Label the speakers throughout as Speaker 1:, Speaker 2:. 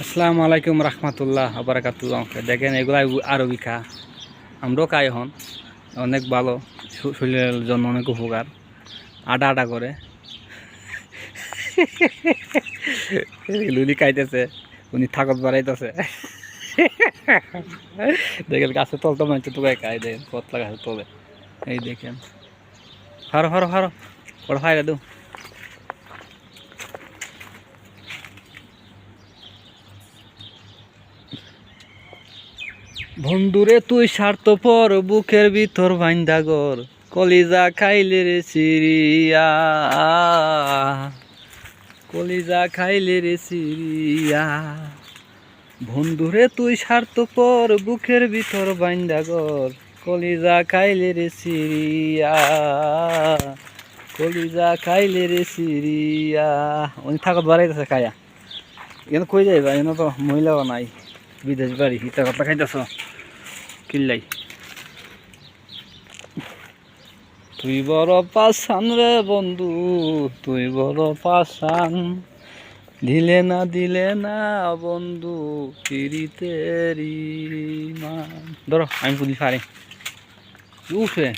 Speaker 1: আসসালামু আলাইকুম রহমতুল্লাহ বারাকাতুল্লাহ। দেখেন এগুলা আরবি খা, আমরাও খাই এখন, অনেক ভালো, শরীরের জন্য অনেক উপকার। আডা আডা করে লুলি খাইতেছে, উনি থাকত বাড়াইতেছে। দেখেন গাছের তলটা মানছে তোকে খাই, দেখেন কতলা গাছের তলে। এই দেখেন হারো হারো হারো ওরা খাই দু। বন্ধুরে তুই স্বার্থপর, বুকের ভিতর বাইন্দা গর, কলিজা খাইলে রে সিরিয়া, কলিজা খাইলে রে সিরিয়া। বন্ধুরে তুই স্বার্থপর, বুকের ভিতর বাইন্দা গর, কলিজা খাইলে রে সিরিয়া, কলিজা খাইলে রে সিরিয়া। উনি থাকত বাড়াইতেছে খায়া, এখানে কই যাইবা, এখানে তো মহিলাও নাই, বিদেশ বাড়ি, হিতা কথা খাইতেছ কিল্লাই। তুই বড় পাশান রে বন্ধু, তুই বড় পাশান, দিলে না বন্ধু পিরিতেরি মান। ধরো আমি বুঝি পারি উঠে।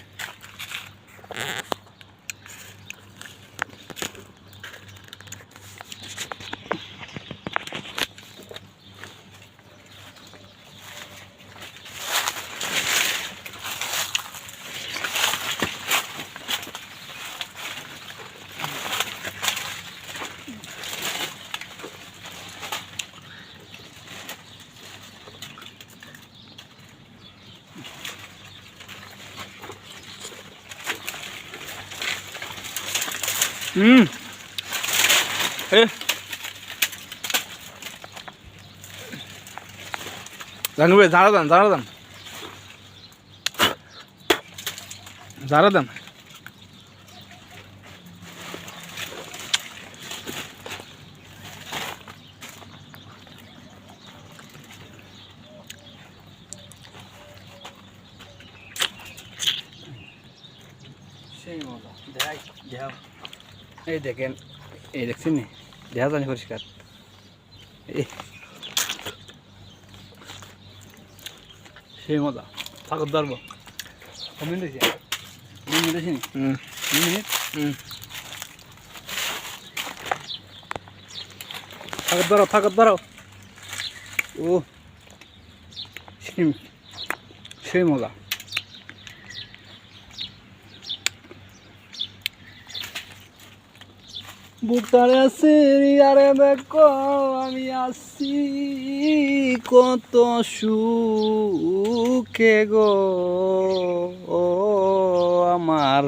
Speaker 2: জানবে জানা দেন জানা দেন।
Speaker 1: সেই মজা দেখাই দেখা। এই দেখেন, এই দেখছেন নি, দেখা জানি পরিষ্কার। সেই মজা থাকত ধরবো। কমিয়ে দিয়েছি, 2 মিনিট আসিনি, 2 মিনিট থাকত ধরো। ও সেই মজা। বুকটারে আছে আরে দেখো, আমি আসি কত সুখে গো, ও আমার